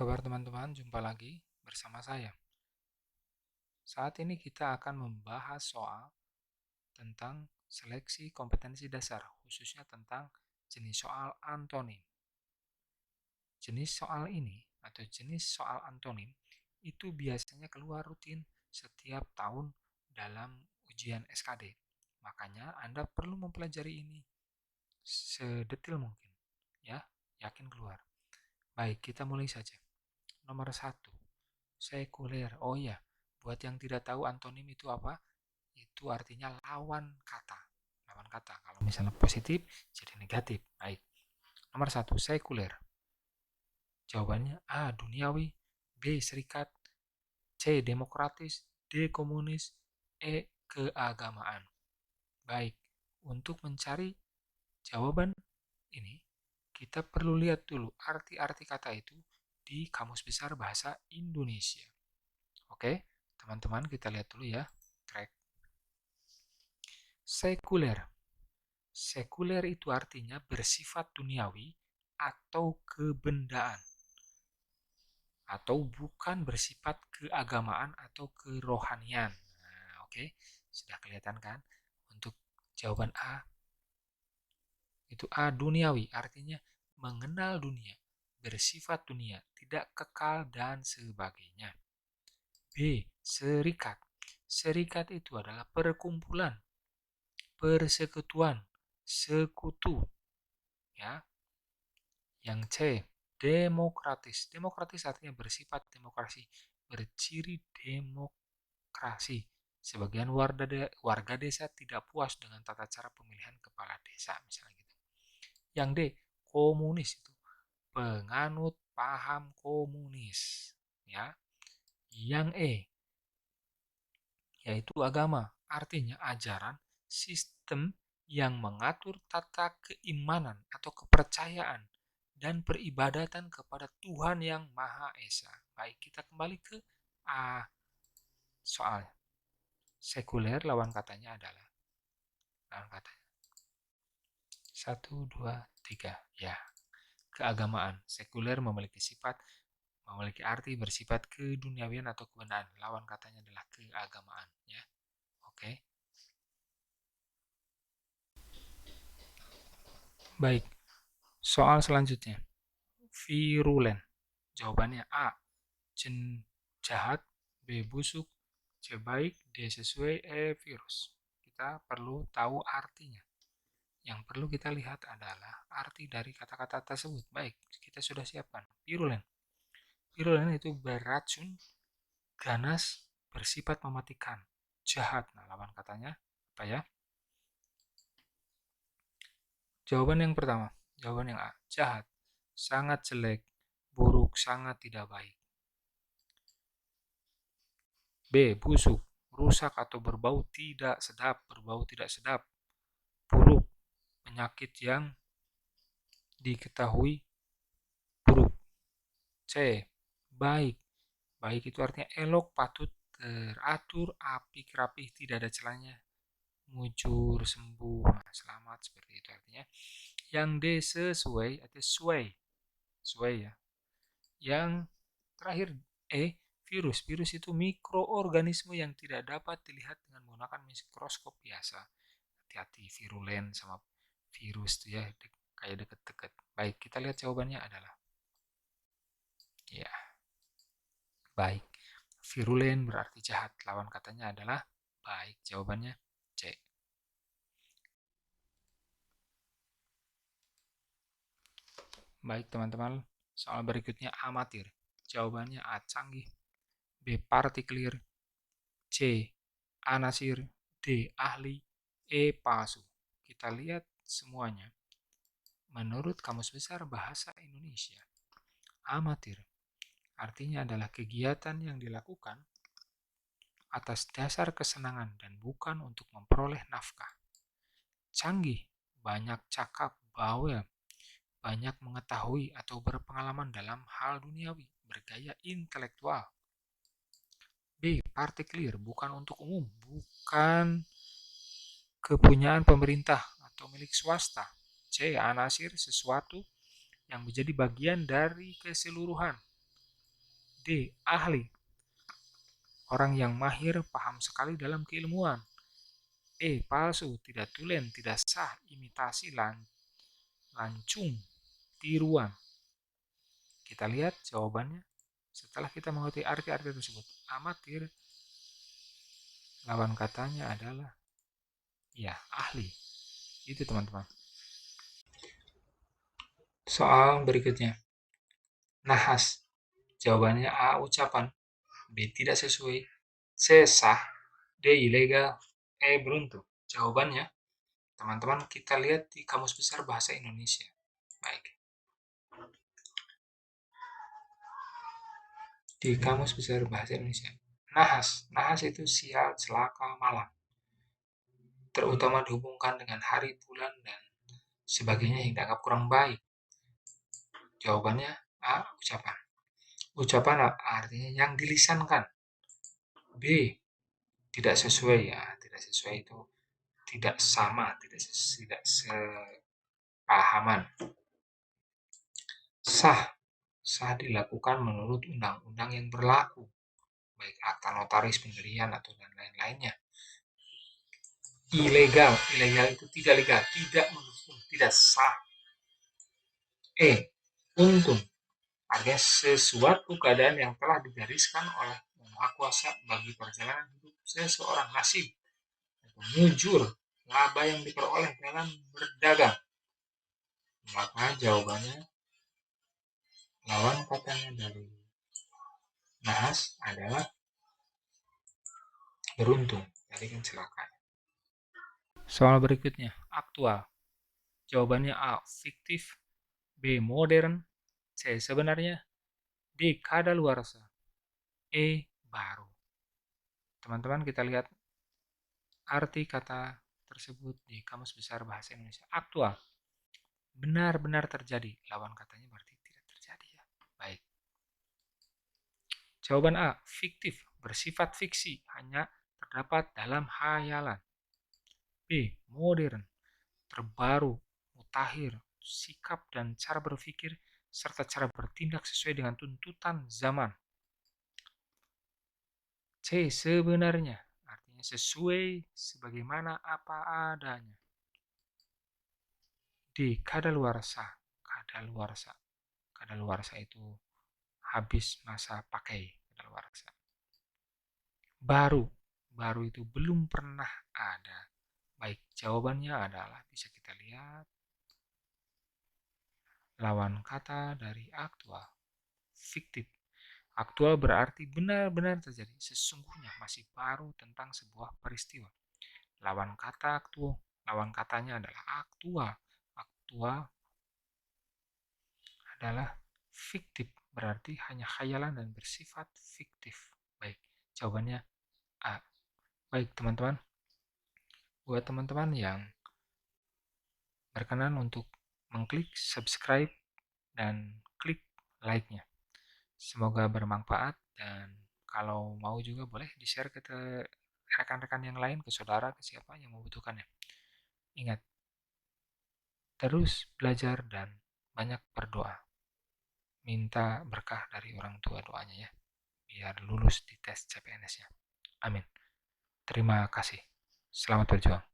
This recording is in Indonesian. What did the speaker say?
kabar teman-teman? Jumpa lagi bersama saya. Saat ini kita akan membahas soal tentang seleksi kompetensi dasar, khususnya tentang jenis soal antonim. Jenis soal ini atau jenis soal antonim itu biasanya keluar rutin setiap tahun dalam ujian SKD. Makanya Anda perlu mempelajari ini sedetil mungkin. Ya, yakin keluar. Baik, kita mulai saja. Nomor 1. Sekuler. Oh iya, buat yang tidak tahu antonim itu apa? Itu artinya lawan kata. Lawan kata. Kalau misalnya positif, jadi negatif. Baik. Nomor 1, sekuler. Jawabannya A. Duniawi, B. Serikat, C. Demokratis, D. Komunis, E. Keagamaan. Baik. Untuk mencari jawaban ini, kita perlu lihat dulu arti-arti kata itu di Kamus Besar Bahasa Indonesia. Oke, teman-teman kita lihat dulu ya, track. Sekuler. Sekuler itu artinya bersifat duniawi atau kebendaan. Atau bukan bersifat keagamaan atau kerohanian. Nah, oke, sudah kelihatan kan? Untuk jawaban A, itu A, duniawi, artinya mengenal dunia, bersifat dunia, tidak kekal dan sebagainya. B. Serikat. Serikat itu adalah perkumpulan, persekutuan, sekutu. Ya. Yang C. Demokratis. Demokratis artinya bersifat demokrasi, berciri demokrasi. Sebagian warga desa tidak puas dengan tata cara pemilihan kepala desa, misalnya gitu. Yang D. Komunis itu penganut paham komunis. Ya. Yang E. Yaitu agama, artinya ajaran, sistem yang mengatur tata keimanan atau kepercayaan dan peribadatan kepada Tuhan yang Maha Esa. Baik, kita kembali ke A soal. Sekuler lawan katanya adalah lawan katanya. 1, 2, 3. Ya, keagamaan. Sekuler memiliki arti bersifat keduniawian atau kebendaan. Lawan katanya adalah keagamaan. Ya, oke. Baik, soal selanjutnya. Virulen. Jawabannya A. Jahat, B. Busuk, C. Baik, D. Sesuai, E. Virus. Kita perlu tahu artinya. Yang perlu kita lihat adalah arti dari kata-kata tersebut. Baik, kita sudah siapkan. Virulen. Virulen itu beracun, ganas, bersifat mematikan, jahat. Nah, lawan katanya apa ya? Jawaban yang pertama, jawaban yang A. Jahat, sangat jelek, buruk, sangat tidak baik. B. Busuk, rusak atau berbau tidak sedap, buruk, penyakit yang diketahui buruk. C. Baik, baik itu artinya elok, patut, teratur, apik, rapih, tidak ada celahnya, mujur, sembuh, selamat, seperti itu artinya. Yang D. Sesuai atau sesuai ya. Yang terakhir E. Virus. Virus itu mikroorganisme yang tidak dapat dilihat dengan menggunakan mikroskop biasa. Hati-hati, virulen sama virus tuh ya, kayak deket-deket. Baik, kita lihat jawabannya adalah ya, baik. Virulen berarti jahat. Lawan katanya adalah baik. Jawabannya C. Baik teman-teman, soal berikutnya amatir. Jawabannya A. Canggih, B. Partikelir, C. Anasir, D. Ahli, E. Palsu. Kita lihat semuanya. Menurut Kamus Besar Bahasa Indonesia, amatir artinya adalah kegiatan yang dilakukan atas dasar kesenangan dan bukan untuk memperoleh nafkah. Canggih, banyak cakap, bawel, banyak mengetahui atau berpengalaman dalam hal duniawi, bergaya intelektual. B. Partikelir, bukan untuk umum, bukan kepunyaan pemerintah atau milik swasta. C. Anasir, sesuatu yang menjadi bagian dari keseluruhan. D. Ahli, orang yang mahir paham sekali dalam keilmuan. E. Palsu, tidak tulen, tidak sah, imitasi, lancung, tiruan. Kita lihat jawabannya. Setelah kita mengerti arti-arti tersebut, amatir lawan katanya adalah ya, ahli. Itu teman-teman. Soal berikutnya. Nahas. Jawabannya A. Ucapan. B. Tidak sesuai. C. Sah. D. Ilegal. E. Beruntung. Jawabannya, teman-teman, kita lihat di Kamus Besar Bahasa Indonesia. Baik. Di Kamus Besar Bahasa Indonesia. Nahas. Nahas itu sial, celaka, malang. Terutama dihubungkan dengan hari, bulan, dan sebagainya yang dianggap kurang baik. Jawabannya A. Ucapan. Ucapan artinya yang dilisankan. B. Tidak sesuai, ya. Tidak sesuai itu tidak sama, tidak sepahaman. Sah. Sah dilakukan menurut undang-undang yang berlaku, baik akta notaris, pendirian, atau dan lain-lainnya. Ilegal. Ilegal itu tidak legal, tidak mendukung, tidak sah. E. Untung. Artinya sesuatu keadaan yang telah digariskan oleh Yang Maha Kuasa bagi perjalanan hidup seseorang, nasib, mujur, laba yang diperoleh dalam berdagang. Maka jawabannya lawan katanya dari nahas adalah beruntung. Tadi kan celaka. Soal berikutnya, aktual. Jawabannya A. Fiktif. B. Modern. C. Sebenarnya. D. Kadaluarsa. E. Baru. Teman-teman, kita lihat arti kata tersebut di Kamus Besar Bahasa Indonesia. Aktual. Benar-benar terjadi. Lawan katanya berarti tidak terjadi, ya. Baik. Jawaban A. Fiktif. Bersifat fiksi. Hanya terdapat dalam hayalan. B. Modern. Terbaru. Mutakhir. Sikap dan cara berpikir serta cara bertindak sesuai dengan tuntutan zaman. C. Sebenarnya. Artinya sesuai sebagaimana apa adanya. D. Kadaluarsa. Kadaluarsa. Kadaluarsa itu habis masa pakai. Kadaluarsa. Baru. Baru itu belum pernah ada. Baik, jawabannya adalah bisa kita lihat lawan kata dari aktual. Fiktif. Aktual berarti benar-benar terjadi, sesungguhnya masih baru tentang sebuah peristiwa. Lawan kata aktual, lawan katanya adalah aktual. Aktual adalah fiktif, berarti hanya khayalan dan bersifat fiktif. Baik, jawabannya A. Baik teman-teman, buat teman-teman yang berkenan untuk mengklik subscribe dan klik like-nya. Semoga bermanfaat, dan kalau mau juga boleh di-share ke rekan-rekan yang lain, ke saudara, ke siapa yang membutuhkannya. Ingat, terus belajar dan banyak berdoa. Minta berkah dari orang tua doanya, ya, biar lulus di tes CPNS-nya. Amin. Terima kasih. Selamat berjuang.